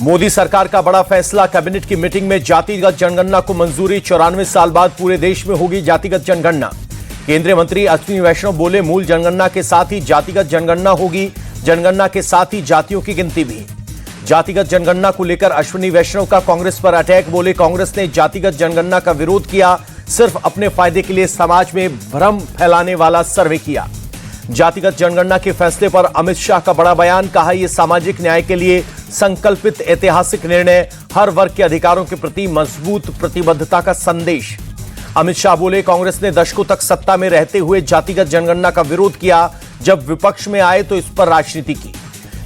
मोदी सरकार का बड़ा फैसला। कैबिनेट की मीटिंग में जातिगत जनगणना को मंजूरी। 94 साल बाद पूरे देश में होगी जातिगत जनगणना। केंद्रीय मंत्री अश्विनी वैष्णव बोले, मूल जनगणना के साथ ही जातिगत जनगणना होगी। जनगणना के साथ ही जातियों की गिनती भी। जातिगत जनगणना को लेकर अश्विनी वैष्णव का कांग्रेस पर अटैक। बोले, कांग्रेस ने जातिगत जनगणना का विरोध किया, सिर्फ अपने फायदे के लिए समाज में भ्रम फैलाने वाला सर्वे किया। जातिगत जनगणना के फैसले पर अमित शाह का बड़ा बयान। कहा, यह सामाजिक न्याय के लिए संकल्पित ऐतिहासिक निर्णय, हर वर्ग के अधिकारों के प्रति मजबूत प्रतिबद्धता का संदेश। अमित शाह बोले, कांग्रेस ने दशकों तक सत्ता में रहते हुए जातिगत जनगणना का विरोध किया, जब विपक्ष में आए तो इस पर राजनीति की।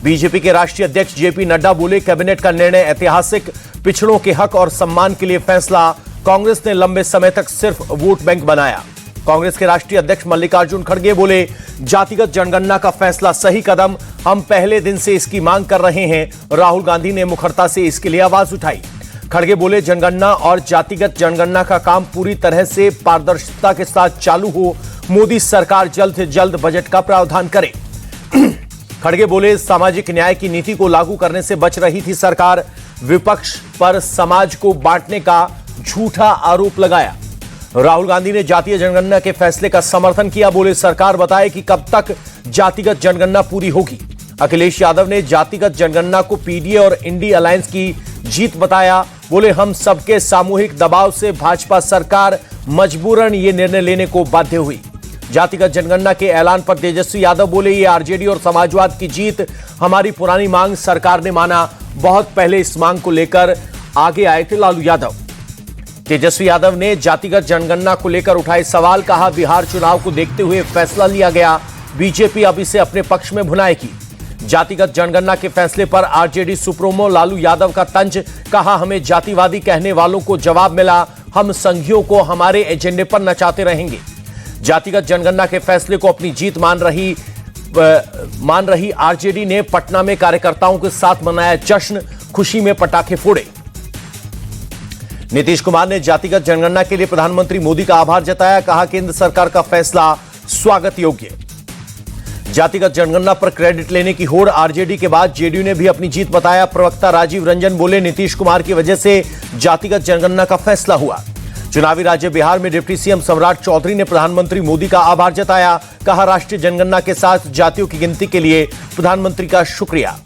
बीजेपी के राष्ट्रीय अध्यक्ष जेपी नड्डा बोले, कैबिनेट का निर्णय ऐतिहासिक, पिछड़ों के हक और सम्मान के लिए फैसला। कांग्रेस ने लंबे समय तक सिर्फ वोट बैंक बनाया। कांग्रेस के राष्ट्रीय अध्यक्ष मल्लिकार्जुन खड़गे बोले, जातिगत जनगणना का फैसला सही कदम, हम पहले दिन से इसकी मांग कर रहे हैं। राहुल गांधी ने मुखरता से इसके लिए आवाज उठाई। खड़गे बोले, जनगणना और जातिगत जनगणना का काम पूरी तरह से पारदर्शिता के साथ चालू हो। मोदी सरकार जल्द से जल्द बजट का प्रावधान करे। खड़गे बोले, सामाजिक न्याय की नीति को लागू करने से बच रही थी सरकार। विपक्ष पर समाज को बांटने का झूठा आरोप लगाया। राहुल गांधी ने जातीय जनगणना के फैसले का समर्थन किया। बोले, सरकार बताए कि कब तक जातिगत जनगणना पूरी होगी। अखिलेश यादव ने जातिगत जनगणना को पीडीए और इंडी अलायंस की जीत बताया। बोले, हम सबके सामूहिक दबाव से भाजपा सरकार मजबूरन ये निर्णय लेने को बाध्य हुई। जातिगत जनगणना के ऐलान पर तेजस्वी यादव बोले, ये आरजेडी और समाजवाद की जीत, हमारी पुरानी मांग सरकार ने माना। बहुत पहले इस मांग को लेकर आगे आए थे लालू यादव। तेजस्वी यादव ने जातिगत जनगणना को लेकर उठाए सवाल। कहा, बिहार चुनाव को देखते हुए फैसला लिया गया, बीजेपी अब इसे अपने पक्ष में भुनाएगी। जातिगत जनगणना के फैसले पर आरजेडी सुप्रीमो लालू यादव का तंज। कहा, हमें जातिवादी कहने वालों को जवाब मिला, हम संघियों को हमारे एजेंडे पर नचाते रहेंगे। जातिगत जनगणना के फैसले को अपनी जीत मान रही आरजेडी ने पटना में कार्यकर्ताओं के साथ मनाया जश्न, खुशी में पटाखे फोड़े। नीतीश कुमार ने जातिगत जनगणना के लिए प्रधानमंत्री मोदी का आभार जताया। कहा, केंद्र सरकार का फैसला स्वागत योग्य। जातिगत जनगणना पर क्रेडिट लेने की होड़। आरजेडी के बाद जेडीयू ने भी अपनी जीत बताया। प्रवक्ता राजीव रंजन बोले, नीतीश कुमार की वजह से जातिगत जनगणना का फैसला हुआ। चुनावी राज्य बिहार में डिप्टी सीएम सम्राट चौधरी ने प्रधानमंत्री मोदी का आभार जताया। कहा, राष्ट्रीय जनगणना के साथ जातियों की गिनती के लिए प्रधानमंत्री का शुक्रिया।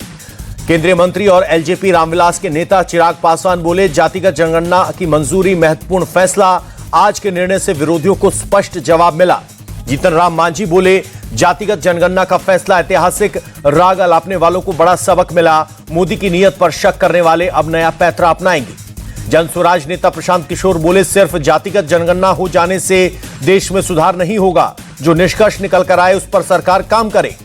केंद्रीय मंत्री और एलजेपी रामविलास के नेता चिराग पासवान बोले, जातिगत जनगणना की मंजूरी महत्वपूर्ण फैसला। आज के निर्णय से विरोधियों को स्पष्ट जवाब मिला। जीतन राम मांझी बोले, जातिगत जनगणना का फैसला ऐतिहासिक, राग अलापने वालों को बड़ा सबक मिला। मोदी की नीयत पर शक करने वाले अब नया पैंतरा अपनाएंगे। जन स्वराज नेता प्रशांत किशोर बोले, सिर्फ जातिगत जनगणना हो जाने से देश में सुधार नहीं होगा, जो निष्कर्ष निकल कर आए उस पर सरकार काम करे।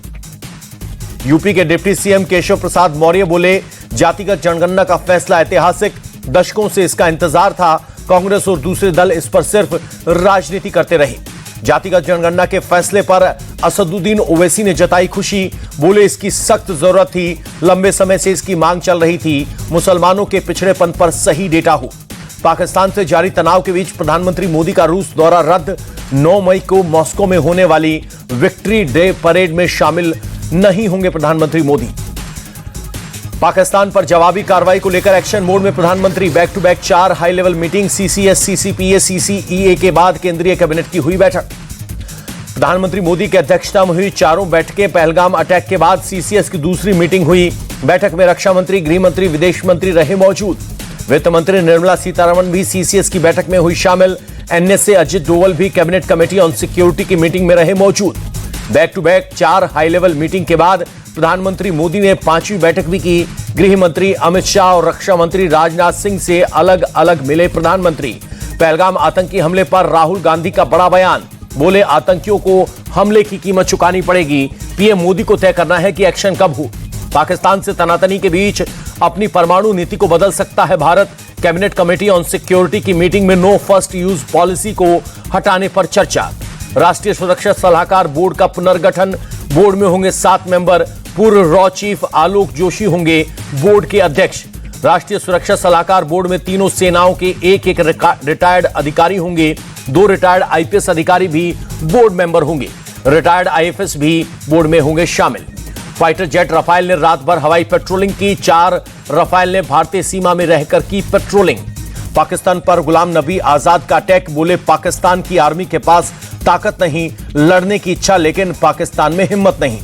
यूपी के डिप्टी सीएम केशव प्रसाद मौर्य बोले, जातिगत जनगणना का फैसला ऐतिहासिक, दशकों से इसका इंतजार था। कांग्रेस और दूसरे दल इस पर सिर्फ राजनीति करते रहे। जातिगत जनगणना के फैसले पर असदुद्दीन ओवैसी ने जताई खुशी। बोले, इसकी सख्त जरूरत थी, लंबे समय से इसकी मांग चल रही थी। मुसलमानों के पिछड़ेपन पर सही डेटा हो। पाकिस्तान से जारी तनाव के बीच प्रधानमंत्री मोदी का रूस दौरा रद्द। 9 मई को मॉस्को में होने वाली विक्ट्री डे परेड में शामिल नहीं होंगे प्रधानमंत्री मोदी। पाकिस्तान पर जवाबी कार्रवाई को लेकर एक्शन मोड में प्रधानमंत्री। Back to back 4 high level meeting. CCS, CCPA, CCEA के बाद केंद्रीय कैबिनेट की हुई बैठक। प्रधानमंत्री मोदी की अध्यक्षता में हुई चारों बैठकें। पहलगाम अटैक के बाद सीसीएस की दूसरी मीटिंग हुई। बैठक में रक्षा मंत्री, गृह मंत्री, विदेश मंत्री रहे मौजूद। वित्त मंत्री निर्मला सीतारमण भी सीसीएस की बैठक में हुई शामिल। एनएसए अजित डोवल भी कैबिनेट कमेटी ऑन सिक्योरिटी की मीटिंग में रहे मौजूद। Back to back 4 high level meeting के बाद प्रधानमंत्री मोदी ने 5वीं बैठक भी की। गृह मंत्री अमित शाह और रक्षा मंत्री राजनाथ सिंह से अलग अलग मिले प्रधानमंत्री। पहलगाम आतंकी हमले पर राहुल गांधी का बड़ा बयान। बोले, आतंकियों को हमले की कीमत चुकानी पड़ेगी। पीएम मोदी को तय करना है कि एक्शन कब हो। पाकिस्तान से तनातनी के बीच अपनी परमाणु नीति को बदल सकता है Bharat. Cabinet committee on security की मीटिंग में नो फर्स्ट यूज पॉलिसी को हटाने पर चर्चा। राष्ट्रीय सुरक्षा सलाहकार बोर्ड का पुनर्गठन। बोर्ड में होंगे 7 मेंबर। पूर्व रॉ चीफ आलोक जोशी होंगे बोर्ड के अध्यक्ष। राष्ट्रीय सुरक्षा सलाहकार बोर्ड में तीनों सेनाओं के एक रिटायर्ड अधिकारी होंगे। 2 रिटायर्ड आईपीएस अधिकारी भी बोर्ड मेंबर होंगे। रिटायर्ड आईएफएस भी बोर्ड में होंगे शामिल। फाइटर जेट रफाल ने रात भर हवाई पेट्रोलिंग की। 4 रफाल ने भारतीय सीमा में रहकर की पेट्रोलिंग। पाकिस्तान पर गुलाम नबी आजाद का अटैक, बोले पाकिस्तान की आर्मी के पास ताकत नहीं, लड़ने की इच्छा लेकिन पाकिस्तान में हिम्मत नहीं।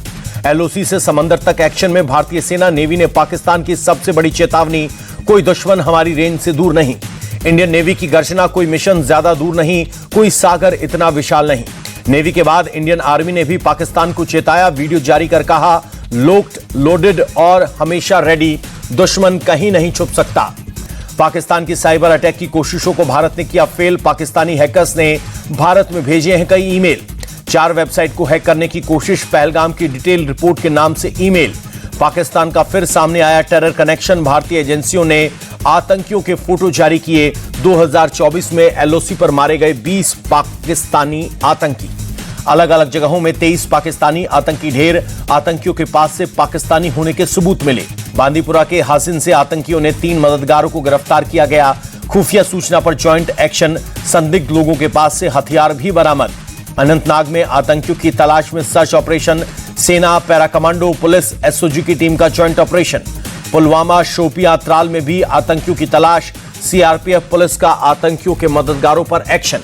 एलओसी से समंदर तक एक्शन में भारतीय सेना। नेवी ने पाकिस्तान की सबसे बड़ी चेतावनी, कोई दुश्मन हमारी रेंज से दूर नहीं। इंडियन नेवी की गर्जना, कोई मिशन ज्यादा दूर नहीं, कोई सागर इतना विशाल नहीं। नेवी के बाद इंडियन आर्मी ने भी पाकिस्तान को चेताया, वीडियो जारी कर कहा, लोक्ड, लोडेड और हमेशा रेडी, दुश्मन कहीं नहीं छुप सकता। पाकिस्तान की साइबर अटैक की कोशिशों को भारत ने किया फेल। पाकिस्तानी हैकर्स ने भारत में भेजे हैं कई ईमेल। 4 वेबसाइट को हैक करने की कोशिश, पहलगाम की डिटेल रिपोर्ट के नाम से ईमेल। पाकिस्तान का फिर सामने आया टेरर कनेक्शन। भारतीय एजेंसियों ने आतंकियों के फोटो जारी किए। 2024 में एलओसी पर मारे गए 20 पाकिस्तानी आतंकी। अलग अलग जगहों में 23 पाकिस्तानी आतंकी ढेर। आतंकियों के पास से पाकिस्तानी होने के सबूत मिले। बांदीपुरा के हासिन से आतंकियों ने 3 मददगारों को गिरफ्तार किया गया। खुफिया सूचना पर जॉइंट एक्शन, संदिग्ध लोगों के पास से हथियार भी बरामद। अनंतनाग में आतंकियों की तलाश में सर्च ऑपरेशन। सेना, पैरा कमांडो, पुलिस, एसओजी की टीम का जॉइंट ऑपरेशन। पुलवामा, शोपियां, त्राल में भी आतंकियों की तलाश। सीआरपीएफ पुलिस का आतंकियों के मददगारों पर एक्शन।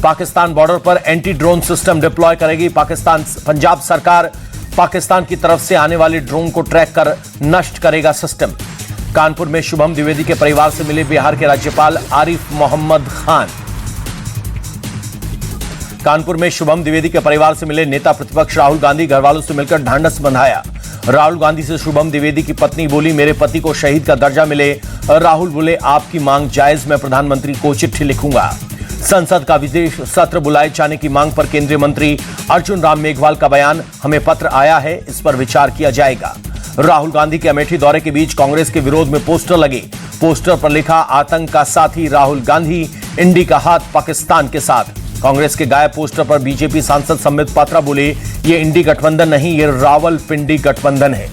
पाकिस्तान बॉर्डर पर एंटी ड्रोन सिस्टम डिप्लॉय करेगी पंजाब सरकार। पाकिस्तान की तरफ से आने वाले ड्रोन को ट्रैक कर नष्ट करेगा सिस्टम। कानपुर में शुभम द्विवेदी के परिवार से मिले बिहार के राज्यपाल आरिफ मोहम्मद खान। कानपुर में शुभम द्विवेदी के परिवार से मिले नेता प्रतिपक्ष राहुल गांधी। घर वालों से मिलकर ढांढस बंधाया। राहुल गांधी से शुभम द्विवेदी की पत्नी बोली, मेरे पति को शहीद का दर्जा मिले। राहुल बोले, आपकी मांग जायज, मैं प्रधानमंत्री को चिट्ठी लिखूंगा। संसद का विशेष सत्र बुलाए जाने की मांग पर केंद्रीय मंत्री अर्जुन राम मेघवाल का बयान, हमें पत्र आया है, इस पर विचार किया जाएगा। राहुल गांधी के अमेठी दौरे के बीच कांग्रेस के विरोध में पोस्टर लगे। पोस्टर पर लिखा, आतंक का साथी राहुल गांधी, इंडी का हाथ पाकिस्तान के साथ। कांग्रेस के गायब पोस्टर पर बीजेपी सांसद संबित पात्रा बोले, ये इंडी गठबंधन नहीं, ये रावलपिंडी गठबंधन है।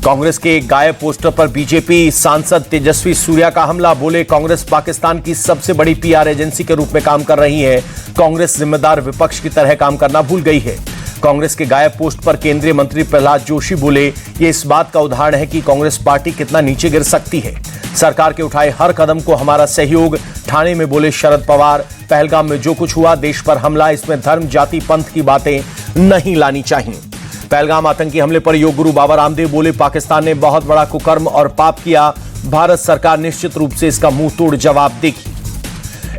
कांग्रेस के गायब पोस्टर पर बीजेपी सांसद तेजस्वी सूर्या का हमला, बोले कांग्रेस पाकिस्तान की सबसे बड़ी पीआर एजेंसी के रूप में काम कर रही है। कांग्रेस जिम्मेदार विपक्ष की तरह काम करना भूल गई है। कांग्रेस के गायब पोस्ट पर केंद्रीय मंत्री प्रहलाद जोशी बोले, ये इस बात का उदाहरण है कि कांग्रेस पार्टी कितना नीचे गिर सकती है। सरकार के उठाए हर कदम को हमारा सहयोग। ठाणे में बोले शरद पवार, पहलगाम में जो कुछ हुआ देश पर हमला, इसमें धर्म, जाति, पंथ की बातें नहीं लानी चाहिए। पहलगाम आतंकी हमले पर योग गुरु बाबा रामदेव बोले, पाकिस्तान ने बहुत बड़ा कुकर्म और पाप किया। भारत सरकार निश्चित रूप से इसका मुंह तोड़ जवाब देगी।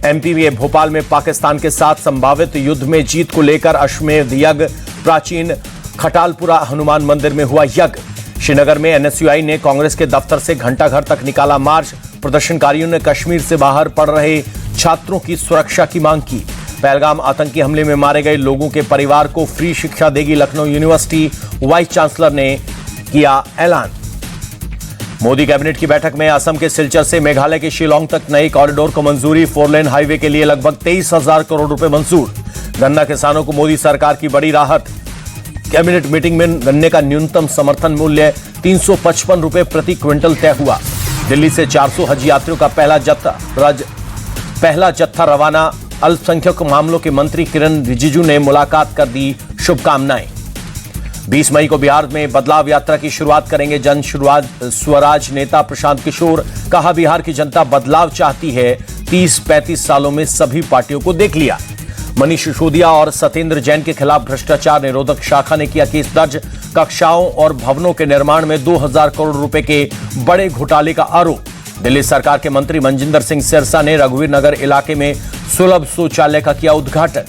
एमपी में भोपाल में पाकिस्तान के साथ संभावित युद्ध में जीत को लेकर अश्वमेध यज्ञ। प्राचीन खटालपुरा हनुमान मंदिर में हुआ यज्ञ। श्रीनगर में एनएसयूआई ने कांग्रेस के दफ्तर से घंटाघर तक निकाला मार्च। प्रदर्शनकारियों ने कश्मीर से बाहर पढ़ रहे छात्रों की सुरक्षा की मांग की। पहलगाम आतंकी हमले में मारे गए लोगों के परिवार को फ्री शिक्षा देगी लखनऊ यूनिवर्सिटी। वाइस चांसलर ने किया ऐलान। मोदी कैबिनेट की बैठक में असम के सिलचर से मेघालय के शिलोंग तक नए कॉरिडोर को मंजूरी। 4 लेन हाईवे के लिए लगभग 23,000 करोड़ रुपए मंजूर। गन्ना किसानों को मोदी सरकार की बड़ी राहत। कैबिनेट मीटिंग में गन्ने का न्यूनतम समर्थन मूल्य 355 रुपए प्रति क्विंटल तय हुआ। दिल्ली से 400 हज यात्रियों का पहला जत्था रवाना। अल्पसंख्यक मामलों के मंत्री किरण रिजिजू ने मुलाकात कर दी शुभकामनाएं। 20 मई को बिहार में बदलाव यात्रा की शुरुआत करेंगे जन स्वराज नेता प्रशांत किशोर। कहा, बिहार की जनता बदलाव चाहती है। 30-35 सालों में सभी पार्टियों को देख लिया। मनीष सिसोदिया और सत्येंद्र जैन के खिलाफ भ्रष्टाचार निरोधक शाखा ने किया केस दर्ज। कक्षाओं और भवनों के निर्माण में 2000 करोड़ रुपए के बड़े घोटाले का आरोप। दिल्ली सरकार के मंत्री मनजिंदर सिंह सिरसा ने रघुवीर नगर इलाके में सुलभ शौचालय का किया उद्घाटन।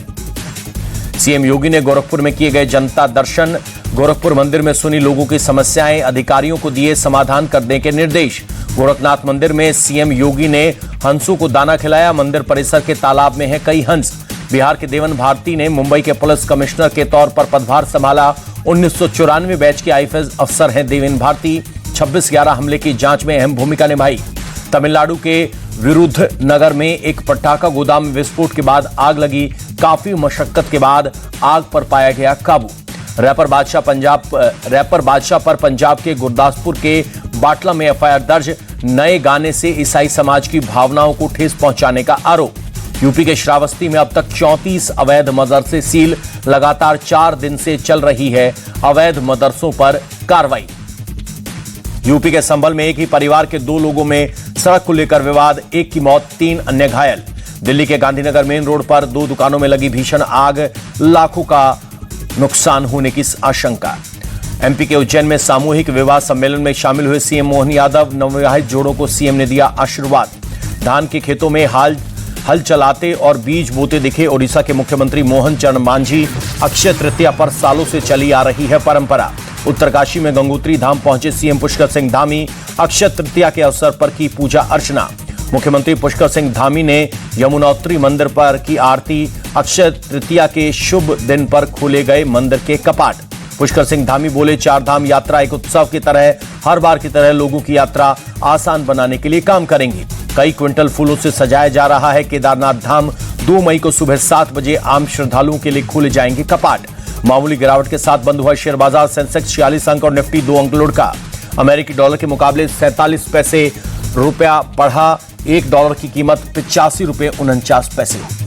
सीएम योगी ने गोरखपुर में किए गए जनता दर्शन। गोरखपुर मंदिर में सुनी लोगों की समस्याएं, अधिकारियों को दिए समाधान करने के निर्देश। गोरखनाथ मंदिर में सीएम योगी ने हंसों को दाना खिलाया। मंदिर परिसर के तालाब में है कई हंस। बिहार के देवन भारती ने मुंबई के पुलिस कमिश्नर के तौर पर पदभार संभाला। 1994 बैच के आईएफएस अफसर हैं देवेन भारती। 26/11 हमले की जांच में अहम भूमिका निभाई। तमिलनाडु के विरुद्धनगर में एक पटाखा गोदाम में विस्फोट के बाद आग लगी। काफी मशक्कत के बाद आग पर पाया गया काबू। रैपर बादशाह पर पंजाब के गुरदासपुर के बाटला में एफआईआर दर्ज। नए गाने से ईसाई समाज की भावनाओं को ठेस पहुंचाने का आरोप। यूपी के श्रावस्ती में अब तक 34 अवैध मदरसे सील। लगातार 4 दिन से चल रही है अवैध मदरसों पर कार्रवाई। यूपी के संभल में एक ही परिवार के 2 लोगों में सड़क को लेकर विवाद, एक की मौत, 3 अन्य घायल। दिल्ली के गांधीनगर मेन रोड पर 2 दुकानों में लगी भीषण आग, लाखों का नुकसान होने की आशंका। एमपी के उज्जैन में सामूहिक विवाह सम्मेलन में शामिल हुए सीएम मोहन यादव, नवविवाहित जोड़ों को सीएम ने दिया आशीर्वाद। धान के खेतों में हल चलाते और बीज बोते दिखे ओडिशा के मुख्यमंत्री मोहन चरण मांझी। अक्षय तृतीया पर सालों से चली आ रही है परंपरा। उत्तरकाशी में गंगोत्री धाम पहुंचे सीएम पुष्कर सिंह धामी, अक्षय तृतीया के अवसर पर की पूजा अर्चना। मुख्यमंत्री पुष्कर सिंह धामी ने यमुनोत्री मंदिर पर की आरती। अक्षय तृतीया के शुभ दिन पर खोले गए मंदिर के कपाट। पुष्कर सिंह धामी बोले, 4 धाम यात्रा एक उत्सव की तरह हर बार की तरह लोगों की यात्रा आसान बनाने के लिए काम करेंगी। कई क्विंटल फूलों से सजाया जा रहा है केदारनाथ धाम। 2 मई को सुबह 7 बजे आम श्रद्धालुओं के लिए खोले जाएंगे कपाट। मामूली गिरावट के साथ बंद हुआ शेयर बाजार। सेंसेक्स 46 अंक और निफ्टी 2 अंक लुढ़का। अमेरिकी डॉलर के मुकाबले 47 पैसे रुपया बढ़ा। $1 की कीमत 85 रुपये 49 पैसे।